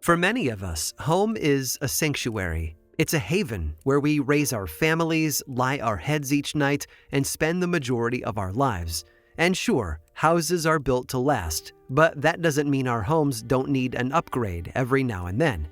For many of us, home is a sanctuary. It's a haven where we raise our families, lie our heads each night, and spend the majority of our lives. And sure, houses are built to last, but that doesn't mean our homes don't need an upgrade every now and then.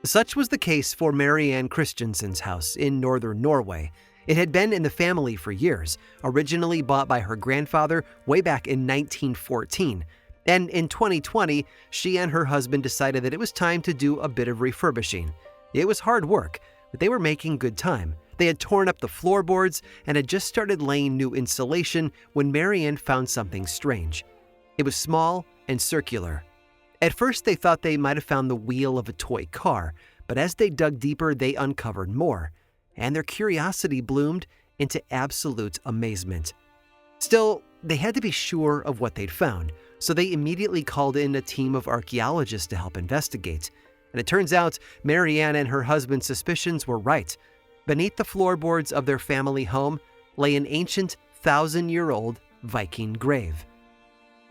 Such was the case for Marianne Christensen's house in northern Norway. It had been in the family for years, originally bought by her grandfather way back in 1914. And in 2020, she and her husband decided that it was time to do a bit of refurbishing. It was hard work, but they were making good time. They had torn up the floorboards and had just started laying new insulation when Marianne found something strange. It was small and circular. At first, they thought they might have found the wheel of a toy car, but as they dug deeper, they uncovered more, and their curiosity bloomed into absolute amazement. Still, they had to be sure of what they'd found, so they immediately called in a team of archaeologists to help investigate. And it turns out Marianne and her husband's suspicions were right. Beneath the floorboards of their family home lay an ancient 1,000-year-old Viking grave.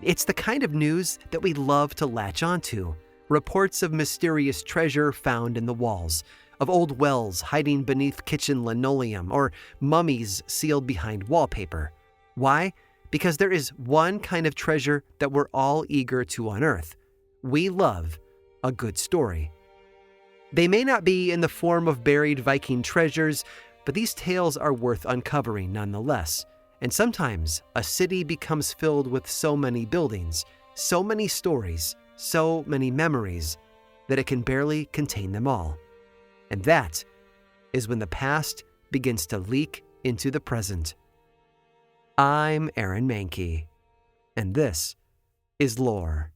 It's the kind of news that we love to latch onto. Reports of mysterious treasure found in the walls, of old wells hiding beneath kitchen linoleum, or mummies sealed behind wallpaper. Why? Because there is one kind of treasure that we're all eager to unearth. We love a good story. They may not be in the form of buried Viking treasures, but these tales are worth uncovering nonetheless. And sometimes a city becomes filled with so many buildings, so many stories, so many memories, that it can barely contain them all. And that is when the past begins to leak into the present. I'm Aaron Mankey, and this is Lore.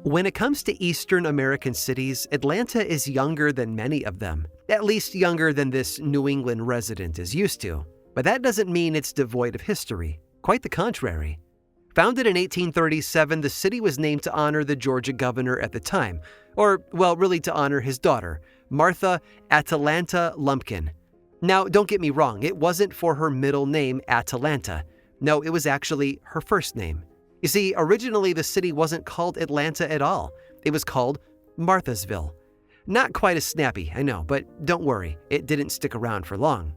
When it comes to Eastern American cities, Atlanta is younger than many of them, at least younger than this New England resident is used to. But that doesn't mean it's devoid of history. Quite the contrary. Founded in 1837, the city was named to honor the Georgia governor at the time, or, well, really to honor his daughter, Martha Atalanta Lumpkin. Now, don't get me wrong, it wasn't for her middle name, Atalanta. No, it was actually her first name. You see, originally the city wasn't called Atlanta at all. It was called Marthasville. Not quite as snappy, I know, but don't worry, it didn't stick around for long.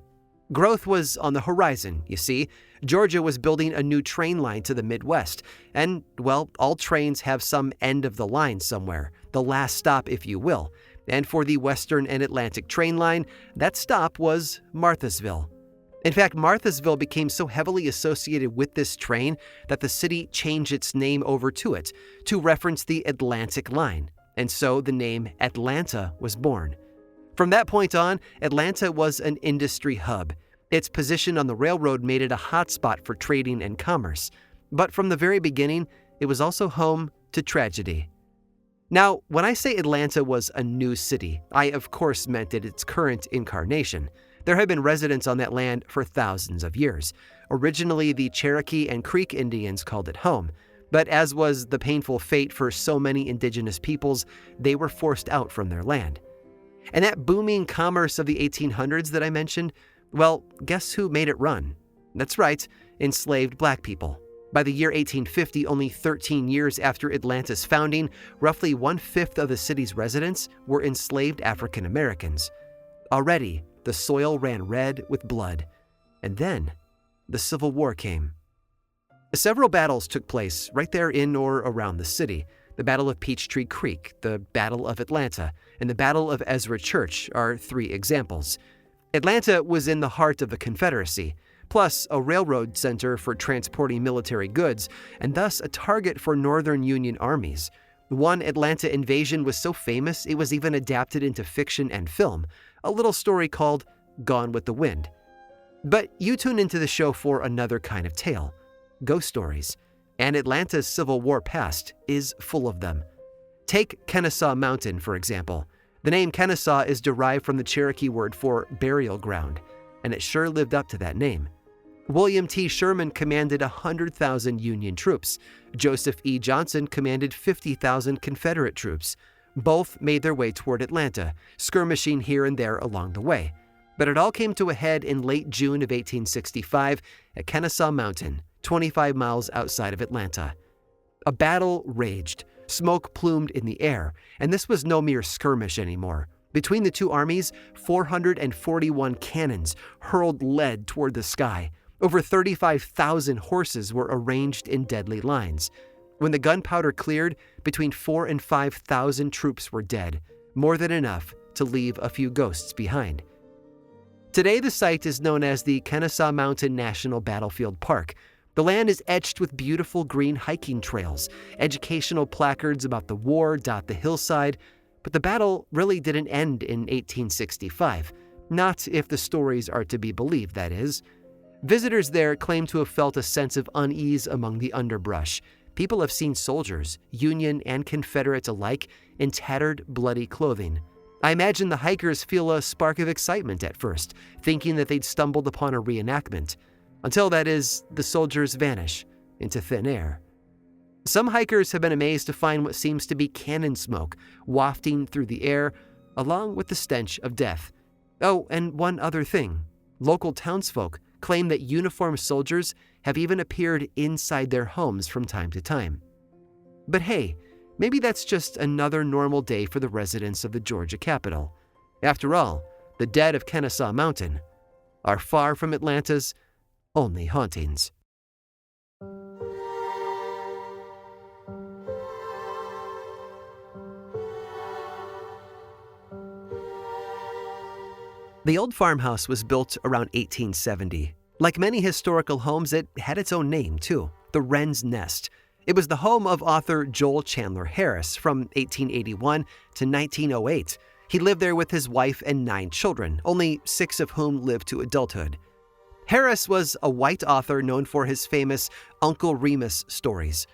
Growth was on the horizon, you see. Georgia was building a new train line to the Midwest, and, well, all trains have some end of the line somewhere, the last stop, if you will. And for the Western and Atlantic train line, that stop was Marthasville. In fact, Marthasville became so heavily associated with this train that the city changed its name over to it to reference the Atlantic line, and so the name Atlanta was born. From that point on, Atlanta was an industry hub. Its position on the railroad made it a hotspot for trading and commerce. But from the very beginning, it was also home to tragedy. Now, when I say Atlanta was a new city, I of course meant its current incarnation. There have been residents on that land for thousands of years. Originally, the Cherokee and Creek Indians called it home. But as was the painful fate for so many indigenous peoples, they were forced out from their land. And that booming commerce of the 1800s that I mentioned, well, guess who made it run? That's right, enslaved black people. By the year 1850, only 13 years after Atlanta's founding, roughly 1/5 of the city's residents were enslaved African Americans. Already, the soil ran red with blood. And then, the Civil War came. Several battles took place right there in or around the city. The Battle of Peachtree Creek, the Battle of Atlanta, and the Battle of Ezra Church are 3 examples. Atlanta was in the heart of the Confederacy, plus a railroad center for transporting military goods, and thus a target for Northern Union armies. One Atlanta invasion was so famous it was even adapted into fiction and film, a little story called Gone with the Wind. But you tune into the show for another kind of tale, ghost stories, and Atlanta's Civil War past is full of them. Take Kennesaw Mountain, for example. The name Kennesaw is derived from the Cherokee word for burial ground, and it sure lived up to that name. William T. Sherman commanded 100,000 Union troops. Joseph E. Johnson commanded 50,000 Confederate troops. Both made their way toward Atlanta, skirmishing here and there along the way. But it all came to a head in late June of 1865 at Kennesaw Mountain, 25 miles outside of Atlanta. A battle raged, smoke plumed in the air, and this was no mere skirmish anymore. Between the two armies, 441 cannons hurled lead toward the sky. Over 35,000 horses were arranged in deadly lines. When the gunpowder cleared, between 4,000 and 5,000 troops were dead, more than enough to leave a few ghosts behind. Today, the site is known as the Kennesaw Mountain National Battlefield Park. The land is etched with beautiful green hiking trails. Educational placards about the war dot the hillside, but the battle really didn't end in 1865. Not if the stories are to be believed, that is. Visitors there claim to have felt a sense of unease among the underbrush. People have seen soldiers, Union and Confederate alike, in tattered, bloody clothing. I imagine the hikers feel a spark of excitement at first, thinking that they'd stumbled upon a reenactment. Until, that is, the soldiers vanish into thin air. Some hikers have been amazed to find what seems to be cannon smoke wafting through the air, along with the stench of death. Oh, and one other thing. Local townsfolk claim that uniformed soldiers have even appeared inside their homes from time to time. But hey, maybe that's just another normal day for the residents of the Georgia capital. After all, the dead of Kennesaw Mountain are far from Atlanta's only hauntings. The old farmhouse was built around 1870. Like many historical homes, it had its own name, too, the Wren's Nest. It was the home of author Joel Chandler Harris from 1881 to 1908. He lived there with his wife and 9 children, only 6 of whom lived to adulthood. Harris was a white author known for his famous Uncle Remus stories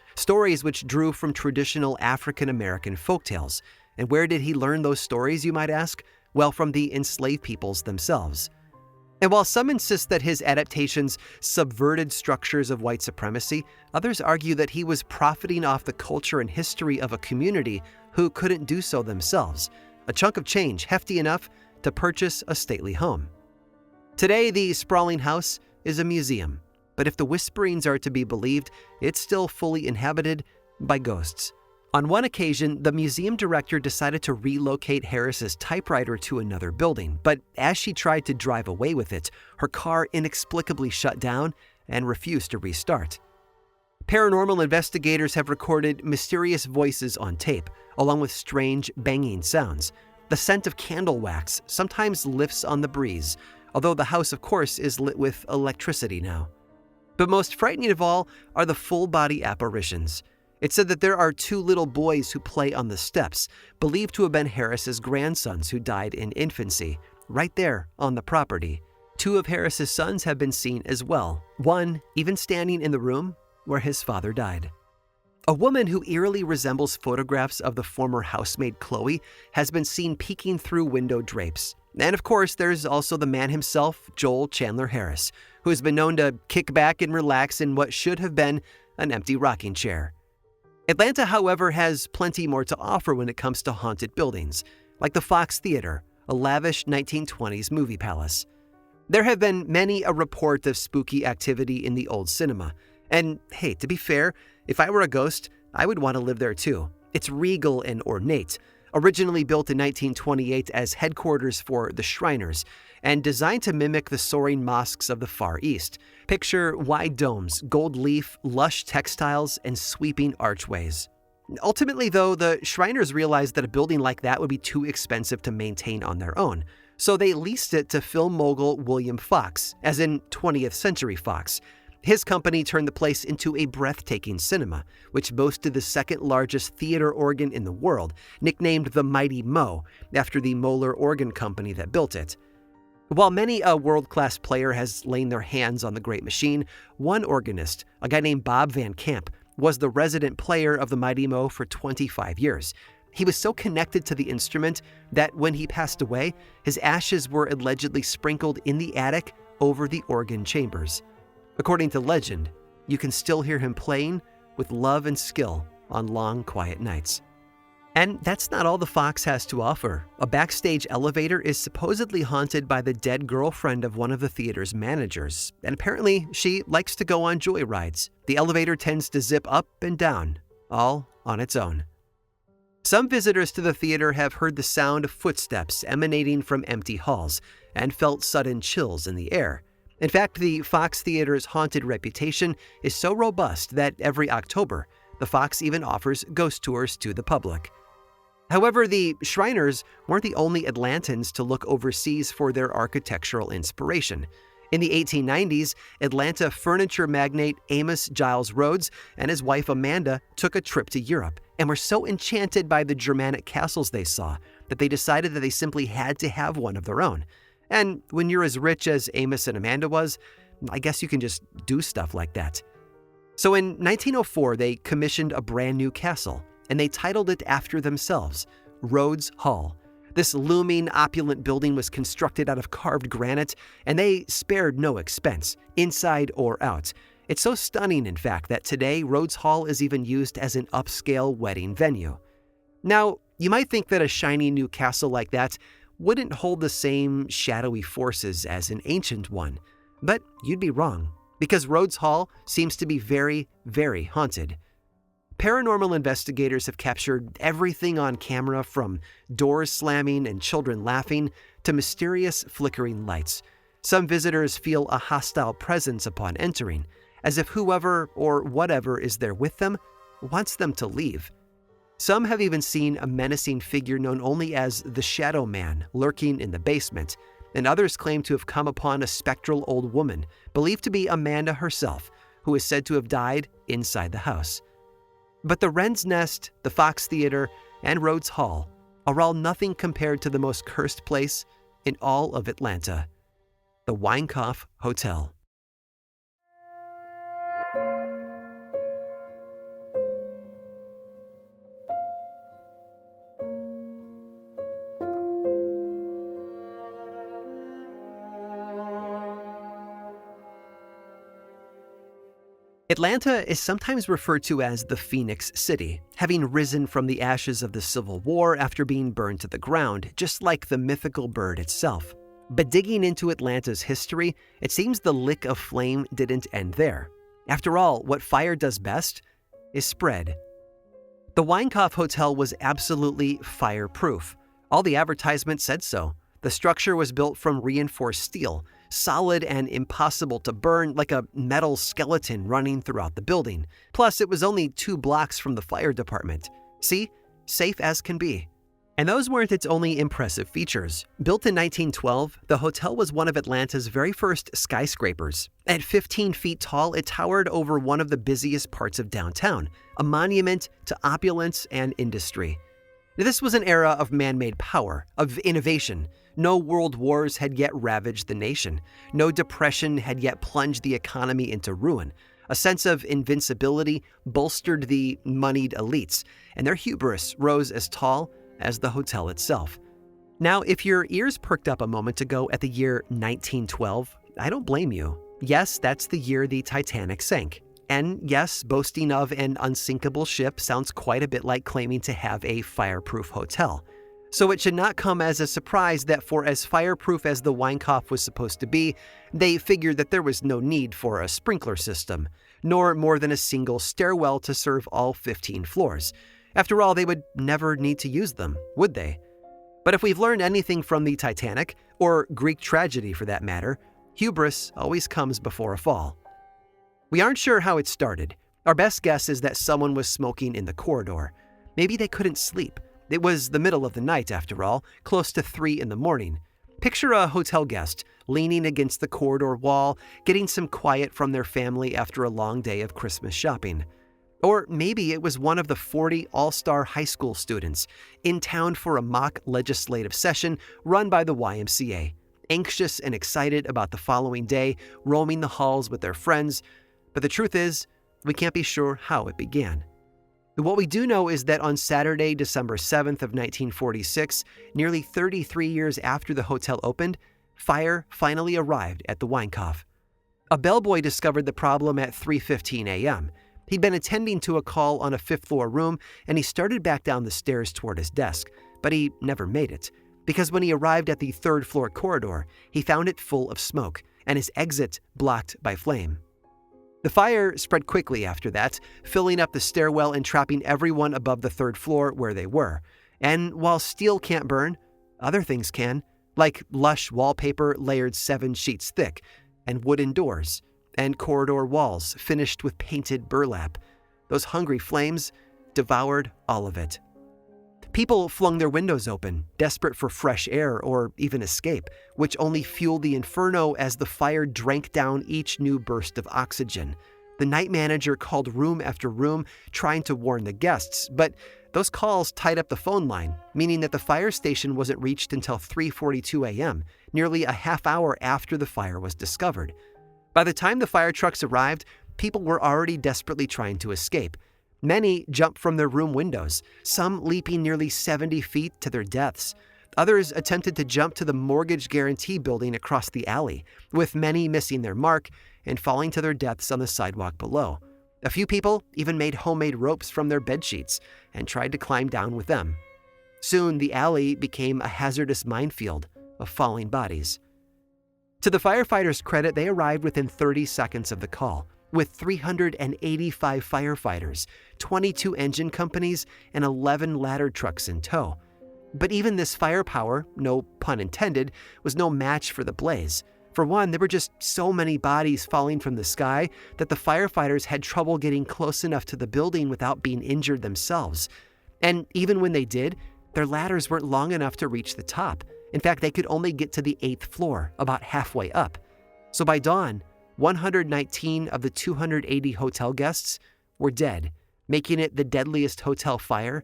which drew from traditional African-American folktales. And where did he learn those stories, you might ask? Well, from the enslaved peoples themselves. And while some insist that his adaptations subverted structures of white supremacy, others argue that he was profiting off the culture and history of a community who couldn't do so themselves, a chunk of change hefty enough to purchase a stately home. Today, the sprawling house is a museum, but if the whisperings are to be believed, it's still fully inhabited by ghosts. On one occasion, the museum director decided to relocate Harris's typewriter to another building, but as she tried to drive away with it, her car inexplicably shut down and refused to restart. Paranormal investigators have recorded mysterious voices on tape, along with strange banging sounds. The scent of candle wax sometimes lifts on the breeze, although the house, of course, is lit with electricity now. But most frightening of all are the full-body apparitions. It's said that there are 2 little boys who play on the steps, believed to have been Harris's grandsons who died in infancy, right there on the property. 2 of Harris's sons have been seen as well, one even standing in the room where his father died. A woman who eerily resembles photographs of the former housemaid Chloe has been seen peeking through window drapes. And of course, there's also the man himself, Joel Chandler Harris, who has been known to kick back and relax in what should have been an empty rocking chair. Atlanta, however, has plenty more to offer when it comes to haunted buildings, like the Fox Theater, a lavish 1920s movie palace. There have been many a report of spooky activity in the old cinema. And hey, to be fair, if I were a ghost, I would want to live there too. It's regal and ornate, originally built in 1928 as headquarters for the Shriners, and designed to mimic the soaring mosques of the Far East. Picture wide domes, gold leaf, lush textiles, and sweeping archways. Ultimately, though, the Shriners realized that a building like that would be too expensive to maintain on their own, so they leased it to film mogul William Fox, as in 20th Century Fox. His company turned the place into a breathtaking cinema, which boasted the second largest theater organ in the world, nicknamed the Mighty Mo, after the Moeller Organ Company that built it. While many a world-class player has laid their hands on the great machine, one organist, a guy named Bob Van Camp, was the resident player of the Mighty Mo for 25 years. He was so connected to the instrument that when he passed away, his ashes were allegedly sprinkled in the attic over the organ chambers. According to legend, you can still hear him playing with love and skill on long, quiet nights. And that's not all the Fox has to offer. A backstage elevator is supposedly haunted by the dead girlfriend of one of the theater's managers, and apparently she likes to go on joyrides. The elevator tends to zip up and down, all on its own. Some visitors to the theater have heard the sound of footsteps emanating from empty halls and felt sudden chills in the air. In fact, the Fox Theater's haunted reputation is so robust that every October, the Fox even offers ghost tours to the public. However, the Shriners weren't the only Atlantans to look overseas for their architectural inspiration. In the 1890s, Atlanta furniture magnate Amos Giles Rhodes and his wife Amanda took a trip to Europe and were so enchanted by the Germanic castles they saw that they decided that they simply had to have one of their own. And when you're as rich as Amos and Amanda was, I guess you can just do stuff like that. So in 1904, they commissioned a brand new castle, and they titled it after themselves, Rhodes Hall. This looming, opulent building was constructed out of carved granite, and they spared no expense, inside or out. It's so stunning, in fact, that today Rhodes Hall is even used as an upscale wedding venue. Now, you might think that a shiny new castle like that wouldn't hold the same shadowy forces as an ancient one, but you'd be wrong, because Rhodes Hall seems to be very, very haunted. Paranormal investigators have captured everything on camera, from doors slamming and children laughing to mysterious flickering lights. Some visitors feel a hostile presence upon entering, as if whoever or whatever is there with them wants them to leave. Some have even seen a menacing figure known only as the Shadow Man lurking in the basement, and others claim to have come upon a spectral old woman, believed to be Amanda herself, who is said to have died inside the house. But the Wren's Nest, the Fox Theater, and Rhodes Hall are all nothing compared to the most cursed place in all of Atlanta, the Weinkauf Hotel. Atlanta is sometimes referred to as the Phoenix City, having risen from the ashes of the Civil War after being burned to the ground, just like the mythical bird itself. But digging into Atlanta's history, it seems the lick of flame didn't end there. After all, what fire does best is spread. The Weinkauf Hotel was absolutely fireproof. All the advertisements said so. The structure was built from reinforced steel, solid and impossible to burn, like a metal skeleton running throughout the building. Plus, it was only 2 blocks from the fire department. See? Safe as can be. And those weren't its only impressive features. Built in 1912, the hotel was one of Atlanta's very first skyscrapers. At 15 feet tall, it towered over one of the busiest parts of downtown, a monument to opulence and industry. This was an era of man-made power, of innovation. No world wars had yet ravaged the nation. No depression had yet plunged the economy into ruin. A sense of invincibility bolstered the moneyed elites, and their hubris rose as tall as the hotel itself. Now, if your ears perked up a moment ago at the year 1912, I don't blame you. Yes, that's the year the Titanic sank. And yes, boasting of an unsinkable ship sounds quite a bit like claiming to have a fireproof hotel. So it should not come as a surprise that for as fireproof as the Weinkauf was supposed to be, they figured that there was no need for a sprinkler system, nor more than a single stairwell to serve all 15 floors. After all, they would never need to use them, would they? But if we've learned anything from the Titanic, or Greek tragedy for that matter, hubris always comes before a fall. We aren't sure how it started. Our best guess is that someone was smoking in the corridor. Maybe they couldn't sleep. It was the middle of the night, after all, close to 3 in the morning. Picture a hotel guest leaning against the corridor wall, getting some quiet from their family after a long day of Christmas shopping. Or maybe it was one of the 40 all-star high school students in town for a mock legislative session run by the YMCA, anxious and excited about the following day, roaming the halls with their friends. But the truth is, we can't be sure how it began. What we do know is that on Saturday, December 7th of 1946, nearly 33 years after the hotel opened, fire finally arrived at the Weinkauf. A bellboy discovered the problem at 3:15 a.m. He'd been attending to a call on a fifth-floor room, and he started back down the stairs toward his desk, but he never made it, because when he arrived at the third-floor corridor, he found it full of smoke, and his exit blocked by flame. The fire spread quickly after that, filling up the stairwell and trapping everyone above the third floor where they were. And while steel can't burn, other things can, like lush wallpaper layered 7 sheets thick, and wooden doors, and corridor walls finished with painted burlap. Those hungry flames devoured all of it. People flung their windows open, desperate for fresh air or even escape, which only fueled the inferno as the fire drank down each new burst of oxygen. The night manager called room after room, trying to warn the guests, but those calls tied up the phone line, meaning that the fire station wasn't reached until 3:42 a.m., nearly a half hour after the fire was discovered. By the time the fire trucks arrived, people were already desperately trying to escape. Many jumped from their room windows, some leaping nearly 70 feet to their deaths. Others attempted to jump to the mortgage guarantee building across the alley, with many missing their mark and falling to their deaths on the sidewalk below. A few people even made homemade ropes from their bedsheets and tried to climb down with them. Soon, the alley became a hazardous minefield of falling bodies. To the firefighters' credit, they arrived within 30 seconds of the call, with 385 firefighters, 22 engine companies, and 11 ladder trucks in tow. But even this firepower, no pun intended, was no match for the blaze. For one, there were just so many bodies falling from the sky that the firefighters had trouble getting close enough to the building without being injured themselves. And even when they did, their ladders weren't long enough to reach the top. In fact, they could only get to the 8th floor, about halfway up. So by dawn, 119 of the 280 hotel guests were dead, making it the deadliest hotel fire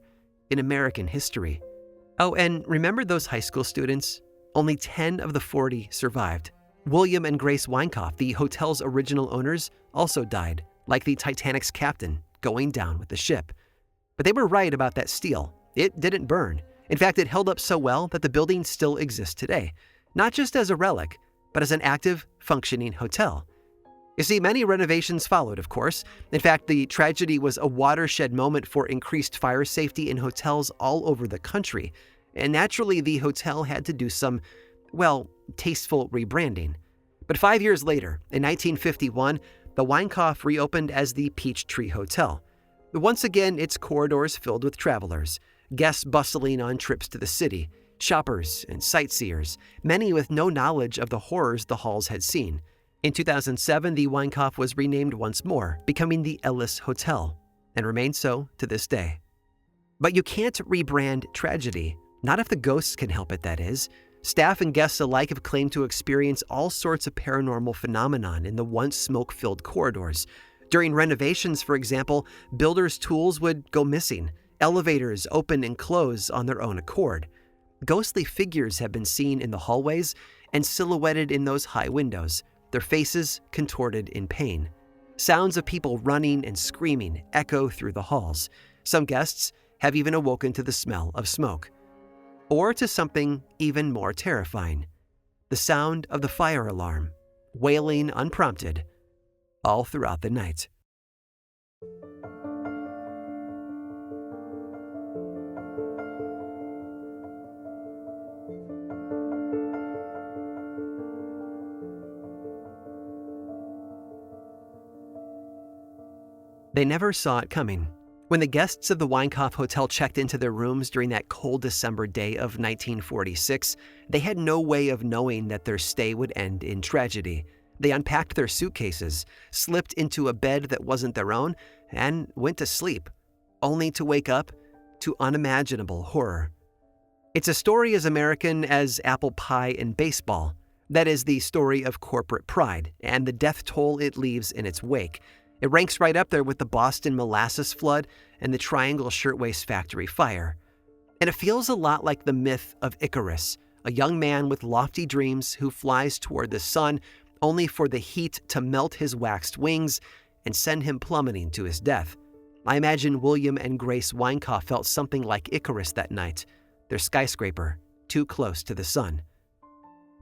in American history. Oh, and remember those high school students? Only 10 of the 40 survived. William and Grace Weinkauf, the hotel's original owners, also died, like the Titanic's captain, going down with the ship. But they were right about that steel. It didn't burn. In fact, it held up so well that the building still exists today, not just as a relic, but as an active, functioning hotel. You see, many renovations followed, of course. In fact, the tragedy was a watershed moment for increased fire safety in hotels all over the country. And naturally, the hotel had to do some, tasteful rebranding. But 5 years later, in 1951, the Weinkauf reopened as the Peachtree Hotel. Once again, its corridors filled with travelers, guests bustling on trips to the city, shoppers and sightseers, many with no knowledge of the horrors the halls had seen. In 2007, the Weinkauf was renamed once more, becoming the Ellis Hotel, and remains so to this day. But you can't rebrand tragedy, not if the ghosts can help it, that is. Staff and guests alike have claimed to experience all sorts of paranormal phenomenon in the once smoke-filled corridors. During renovations, for example, builders' tools would go missing, elevators open and close on their own accord. Ghostly figures have been seen in the hallways and silhouetted in those high windows, their faces contorted in pain. Sounds of people running and screaming echo through the halls. Some guests have even awoken to the smell of smoke. Or to something even more terrifying, the sound of the fire alarm, wailing unprompted, all throughout the night. They never saw it coming. When the guests of the Weinkauf Hotel checked into their rooms during that cold December day of 1946, they had no way of knowing that their stay would end in tragedy. They unpacked their suitcases, slipped into a bed that wasn't their own, and went to sleep, only to wake up to unimaginable horror. It's a story as American as apple pie and baseball. That is the story of corporate pride and the death toll it leaves in its wake. It ranks right up there with the Boston molasses flood and the Triangle Shirtwaist Factory fire. And it feels a lot like the myth of Icarus, a young man with lofty dreams who flies toward the sun only for the heat to melt his waxed wings and send him plummeting to his death. I imagine William and Grace Weinkauf felt something like Icarus that night, their skyscraper too close to the sun.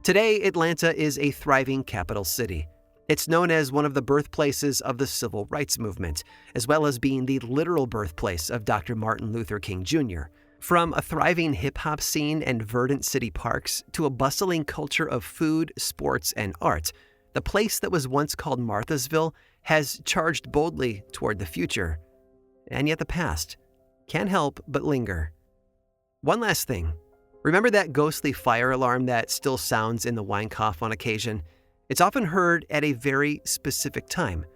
Today, Atlanta is a thriving capital city. It's known as one of the birthplaces of the civil rights movement, as well as being the literal birthplace of Dr. Martin Luther King Jr. From a thriving hip-hop scene and verdant city parks to a bustling culture of food, sports, and art, the place that was once called Marthasville has charged boldly toward the future. And yet the past can't help but linger. One last thing. Remember that ghostly fire alarm that still sounds in the Weinkauf on occasion? It's often heard at a very specific time,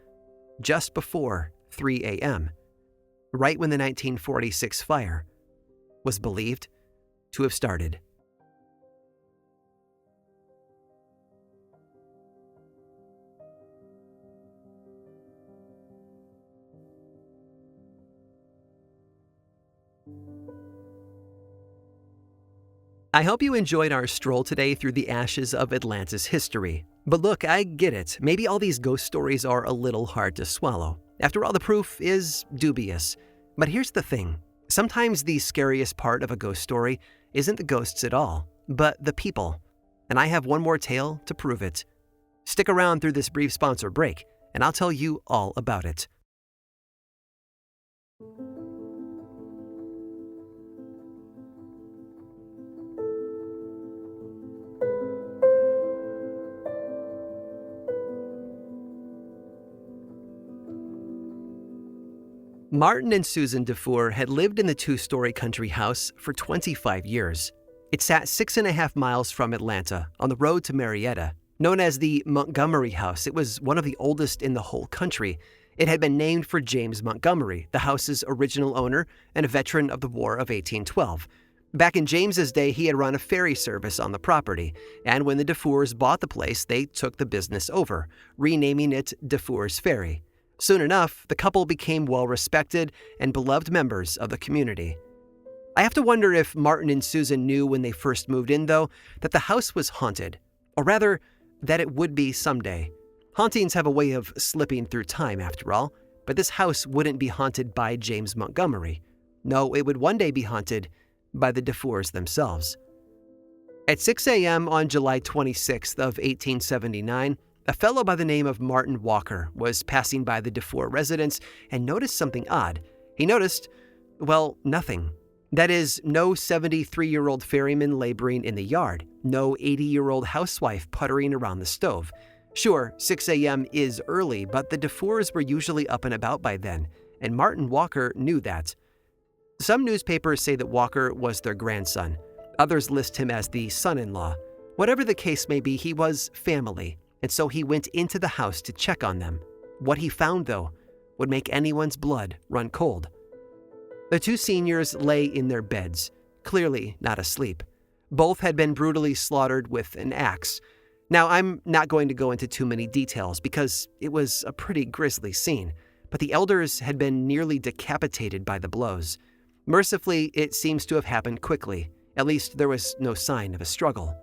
just before 3 a.m., right when the 1946 fire was believed to have started. I hope you enjoyed our stroll today through the ashes of Atlanta's history. But look, I get it. Maybe all these ghost stories are a little hard to swallow. After all, the proof is dubious. But here's the thing. Sometimes the scariest part of a ghost story isn't the ghosts at all, but the people. And I have one more tale to prove it. Stick around through this brief sponsor break, and I'll tell you all about it. Martin and Susan Dufour had lived in the two-story country house for 25 years. It sat 6.5 miles from Atlanta, on the road to Marietta. Known as the Montgomery House, it was one of the oldest in the whole country. It had been named for James Montgomery, the house's original owner and a veteran of the War of 1812. Back in James's day, he had run a ferry service on the property, and when the Dufours bought the place, they took the business over, renaming it Dufour's Ferry. Soon enough, the couple became well-respected and beloved members of the community. I have to wonder if Martin and Susan knew when they first moved in, though, that the house was haunted, or rather, that it would be someday. Hauntings have a way of slipping through time, after all, but this house wouldn't be haunted by James Montgomery. No, it would one day be haunted by the Dufours themselves. At 6 a.m. on July 26th of 1879, a fellow by the name of Martin Walker was passing by the Dufour residence and noticed something odd. He noticed, well, nothing. That is, no 73-year-old ferryman laboring in the yard, no 80-year-old housewife puttering around the stove. Sure, 6 a.m. is early, but the Dufours were usually up and about by then, and Martin Walker knew that. Some newspapers say that Walker was their grandson. Others list him as the son-in-law. Whatever the case may be, he was family. And so he went into the house to check on them. What he found, though, would make anyone's blood run cold. The two seniors lay in their beds, clearly not asleep. Both had been brutally slaughtered with an axe. Now, I'm not going to go into too many details because it was a pretty grisly scene, but the elders had been nearly decapitated by the blows. Mercifully, it seems to have happened quickly. At least there was no sign of a struggle.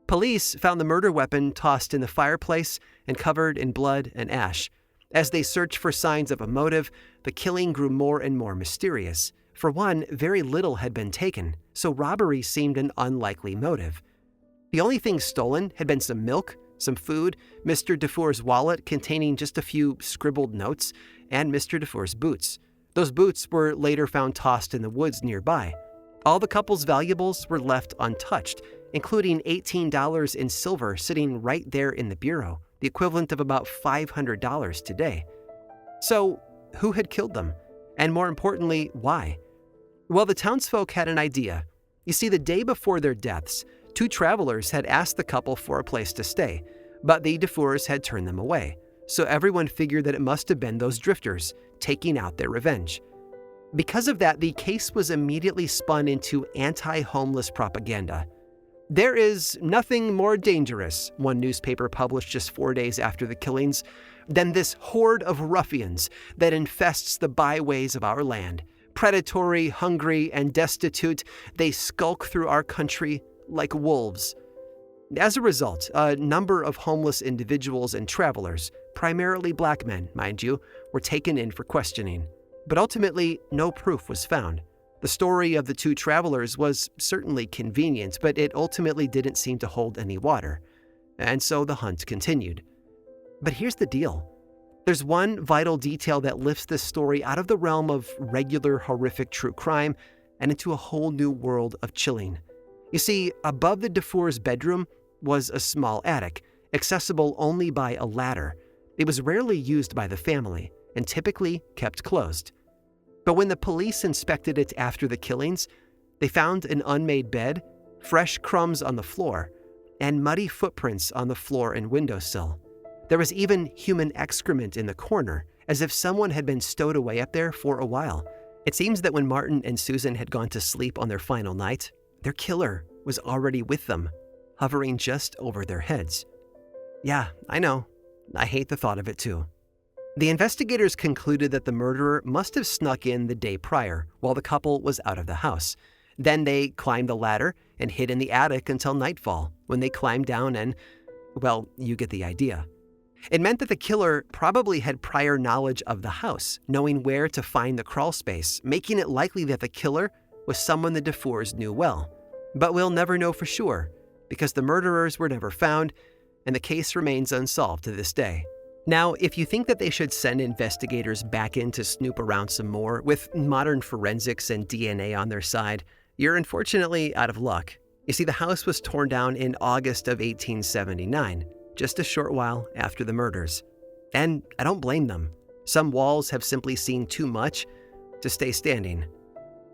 Police found the murder weapon tossed in the fireplace and covered in blood and ash. As they searched for signs of a motive, the killing grew more and more mysterious. For one, very little had been taken, so robbery seemed an unlikely motive. The only thing stolen had been some milk, some food, Mr. Dufour's wallet containing just a few scribbled notes, and Mr. Dufour's boots. Those boots were later found tossed in the woods nearby. All the couple's valuables were left untouched, including $18 in silver sitting right there in the bureau, the equivalent of about $500 today. So, who had killed them? And more importantly, why? Well, the townsfolk had an idea. You see, the day before their deaths, two travelers had asked the couple for a place to stay, but the Dufours had turned them away. So everyone figured that it must have been those drifters taking out their revenge. Because of that, the case was immediately spun into anti-homeless propaganda. There is nothing more dangerous, one newspaper published just 4 days after the killings, than this horde of ruffians that infests the byways of our land. Predatory, hungry, and destitute, they skulk through our country like wolves. As a result, a number of homeless individuals and travelers, primarily black men, mind you, were taken in for questioning. But ultimately, no proof was found. The story of the two travelers was certainly convenient, but it ultimately didn't seem to hold any water. And so the hunt continued. But here's the deal. There's one vital detail that lifts this story out of the realm of regular horrific true crime and into a whole new world of chilling. You see, above the Dufour's bedroom was a small attic, accessible only by a ladder. It was rarely used by the family and typically kept closed. But when the police inspected it after the killings, they found an unmade bed, fresh crumbs on the floor, and muddy footprints on the floor and windowsill. There was even human excrement in the corner, as if someone had been stowed away up there for a while. It seems that when Martin and Susan had gone to sleep on their final night, their killer was already with them, hovering just over their heads. Yeah, I know. I hate the thought of it too. The investigators concluded that the murderer must have snuck in the day prior while the couple was out of the house. Then they climbed the ladder and hid in the attic until nightfall, when they climbed down and, well, you get the idea. It meant that the killer probably had prior knowledge of the house, knowing where to find the crawl space, making it likely that the killer was someone the Dufours knew well. But we'll never know for sure, because the murderers were never found, and the case remains unsolved to this day. Now, if you think that they should send investigators back in to snoop around some more, with modern forensics and DNA on their side, you're unfortunately out of luck. You see, the house was torn down in August of 1879, just a short while after the murders. And I don't blame them. Some walls have simply seen too much to stay standing.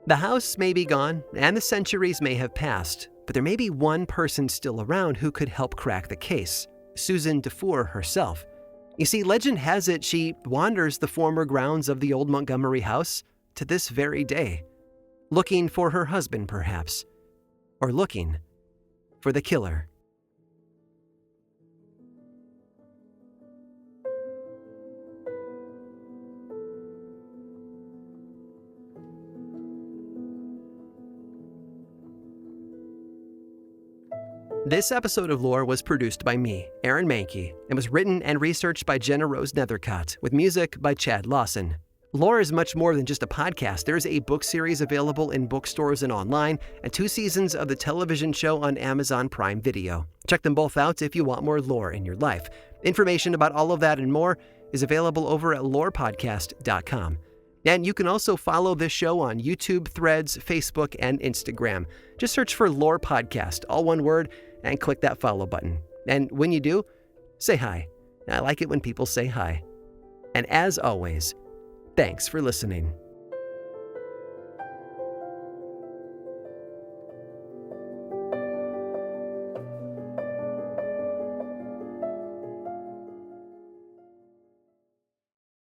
The house may be gone, and the centuries may have passed, but there may be one person still around who could help crack the case: Susan Dufour herself. You see, legend has it she wanders the former grounds of the old Montgomery house to this very day, looking for her husband perhaps, or looking for the killer. This episode of Lore was produced by me, Aaron Mankey, and was written and researched by Jenna Rose Nethercott, with music by Chad Lawson. Lore is much more than just a podcast. There is a book series available in bookstores and online, and 2 seasons of the television show on Amazon Prime Video. Check them both out if you want more lore in your life. Information about all of that and more is available over at lorepodcast.com. And you can also follow this show on YouTube, Threads, Facebook, and Instagram. Just search for Lore Podcast, all one word, and click that follow button. And when you do, say hi. I like it when people say hi. And as always, thanks for listening.